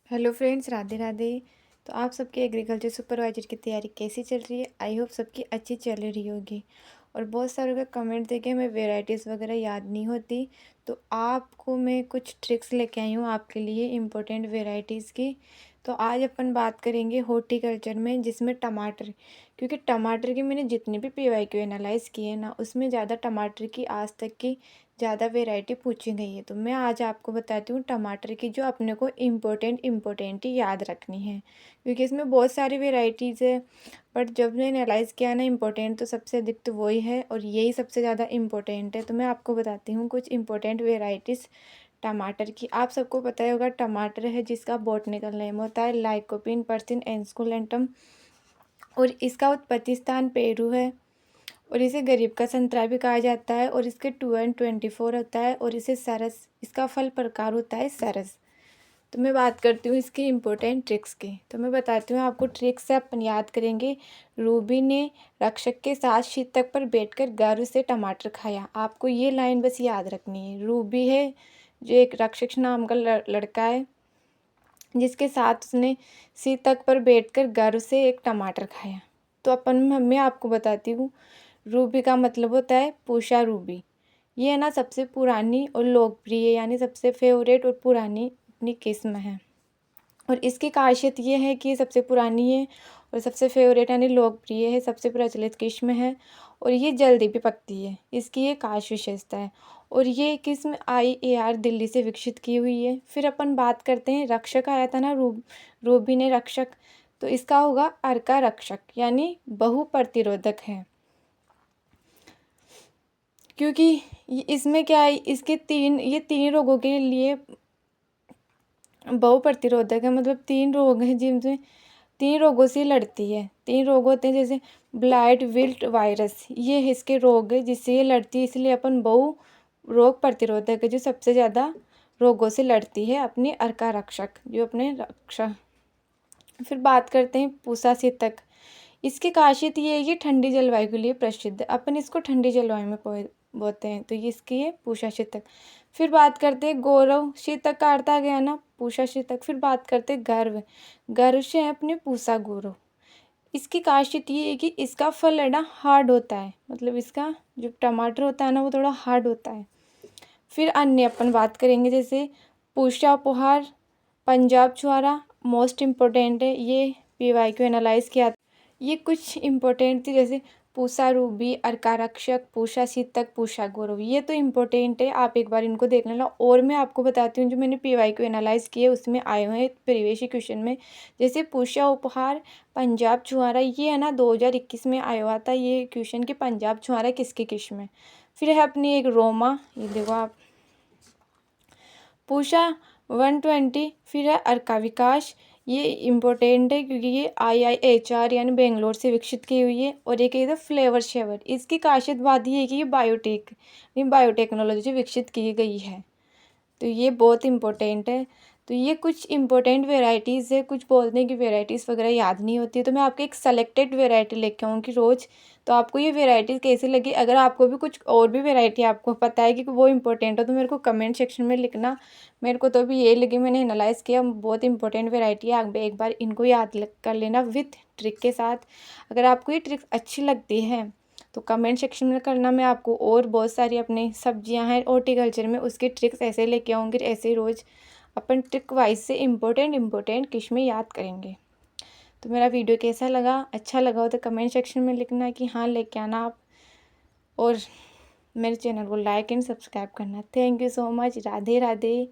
Hello friends, Radhe Radhe. तो आप सबके एग्रीकल्चर सुपरवाइजर की तैयारी कैसी चल रही है? आई होप सबकी अच्छी चल रही होगी। और बहुत सारों का कमेंट देखे हमें वेराइटीज़ वगैरह याद नहीं होती, तो आपको मैं कुछ ट्रिक्स लेके आई हूँ आपके लिए इम्पोर्टेंट वेराइटीज़ की। तो आज अपन बात करेंगे हॉर्टिकल्चर में, जिसमें टमाटर, क्योंकि टमाटर की मैंने जितने भी PYQ एनालाइज़ किए ना, उसमें ज़्यादा टमाटर की आज तक की ज़्यादा वैरायटी पूछी गई है। तो मैं आज आपको बताती हूँ टमाटर की जो अपने को इम्पोर्टेंट ही याद रखनी है, क्योंकि इसमें बहुत सारी वैरायटीज़ है। बट जब मैंने एनालाइज़ किया ना इम्पोर्टेंट, तो सबसे अधिक तो वही है और यही सबसे ज़्यादा इम्पोर्टेंट है। तो मैं आपको बताती हूँ कुछ इम्पोर्टेंट वेराइटीज़ टमाटर की। आप सबको पता ही होगा टमाटर है जिसका बॉटनिकल नेम होता है लाइकोपिन पर्सिन एस्कुलेंटम, और इसका उत्पत्ति स्थान पेरू है। और इसे गरीब का संतरा भी कहा जाता है, और इसके 2 and 24 होता है, और इसे सरस, इसका फल प्रकार होता है सरस। तो मैं बात करती हूँ इसकी इम्पोर्टेंट ट्रिक्स की। तो मैं बताती हूँ आपको ट्रिक्स से अपन याद करेंगे। रूबी ने रक्षक के साथ शीतक पर बैठकर गर्व से टमाटर खाया। आपको ये लाइन बस याद रखनी है। रूबी है जो एक रक्षक नाम का लड़का है, जिसके साथ उसने शीतक पर बैठकर गर्व से एक टमाटर खाया। तो मैं आपको बताती हूँ, रूबी का मतलब होता है पूषा रूबी। ये है ना सबसे पुरानी और लोकप्रिय, यानी सबसे फेवरेट और पुरानी अपनी किस्म है। और इसकी खासियत ये है कि ये सबसे पुरानी है और सबसे फेवरेट यानी लोकप्रिय है, सबसे प्रचलित किस्म है, और ये जल्दी भी पकती है। इसकी ये खास विशेषता है। और ये किस्म IAR दिल्ली से विकसित की हुई है। फिर अपन बात करते हैं, रक्षक आया था ना, रूबी ने रक्षक, तो इसका होगा अर्का रक्षक, यानी बहु प्रतिरोधक है। क्योंकि इसमें क्या है, ये तीन रोगों के लिए बहु प्रतिरोधक है। मतलब 3 रोग हैं जिनमें 3 रोगों से लड़ती है। 3 रोग होते हैं, जैसे ब्लाइट, विल्ट, वायरस, ये इसके रोग है जिससे ये लड़ती है। इसलिए अपन बहु रोग प्रतिरोधक है, जो सबसे ज़्यादा रोगों से लड़ती है, अपनी अर्का रक्षक, जो अपने रक्षा। फिर बात करते हैं पूसा शीतक। इसकी खासियत ये है कि ठंडी जलवायु के लिए प्रसिद्ध है। अपन इसको ठंडी जलवायु में बोते हैं, तो ये इसकी है पूषा शीतक। फिर बात करते हैं गौरव, शीतक का अर्थ आ गया ना पूषा शीतक। फिर बात करते हैं गर्व, गर्व से है अपने पूषा गौरव। इसकी खासियत ये है कि इसका फल है ना हार्ड होता है, मतलब इसका जो टमाटर होता है ना वो थोड़ा हार्ड होता है। फिर अन्य अपन बात करेंगे, जैसे पूषा उपहार, पंजाब छुआरा मोस्ट इम्पोर्टेंट है, ये PYQ एनालाइज किया। ये कुछ इम्पोर्टेंट थी, जैसे पूषा रूबी, अर्का रक्षक, पूषा शीतक, पूषा गौरव, ये तो इम्पोर्टेंट है, आप एक बार इनको देख लेना। और मैं आपको बताती हूँ जो मैंने PYQ एनालाइज किए उसमें आए हुए हैं प्रीवियस क्वेश्चन में। जैसे पूषा उपहार, पंजाब छुआरा, ये है ना 2021 में आया हुआ था ये क्वेश्चन कि पंजाब छुआरा किसकी किस्म है। फिर है अपनी एक रोमा, ये देखो आप, पूषा 120। फिर है अर्का विकास, ये इम्पोर्टेंट है क्योंकि ये IIHR यानी बेंगलोर से विकसित की हुई है। और एक है फ्लेवर शेवर, इसकी खासियत बात ये है कि ये बायोटेक्नोलॉजी से विकसित की गई है, तो ये बहुत इम्पोर्टेंट है। तो ये कुछ इम्पोर्टेंट वेराइटीज़ है, कुछ बोलने की वेराइटीज़ वगैरह याद नहीं होती है, तो मैं आपके एक सेलेक्टेड वेराइटी लेके आऊँगी रोज़। तो आपको ये वेराइटीज़ कैसी लगी? अगर आपको भी कुछ और भी वेराइटी आपको पता है कि वो इम्पोर्टेंट हो, तो मेरे को कमेंट सेक्शन में लिखना। मेरे को तो अभी ये लगी, मैंने एनालाइज़ किया, बहुत इंपॉर्टेंट वेराइटी है। आप एक बार इनको याद कर लेना विथ ट्रिक के साथ। अगर आपको ये ट्रिक्स अच्छी लगती है तो कमेंट सेक्शन में करना। मैं आपको और बहुत सारी अपनी सब्जियां हैं हॉर्टिकल्चर में, उसकी ट्रिक्स ऐसे लेके आऊँगी, ऐसे ही रोज़ अपन ट्रिक वाइज से इम्पोर्टेंट किस्में याद करेंगे। तो मेरा वीडियो कैसा लगा? अच्छा लगा हो तो कमेंट सेक्शन में लिखना कि हाँ लेके आना आप, और मेरे चैनल को लाइक एंड सब्सक्राइब करना। Thank you so much. Radhe Radhe.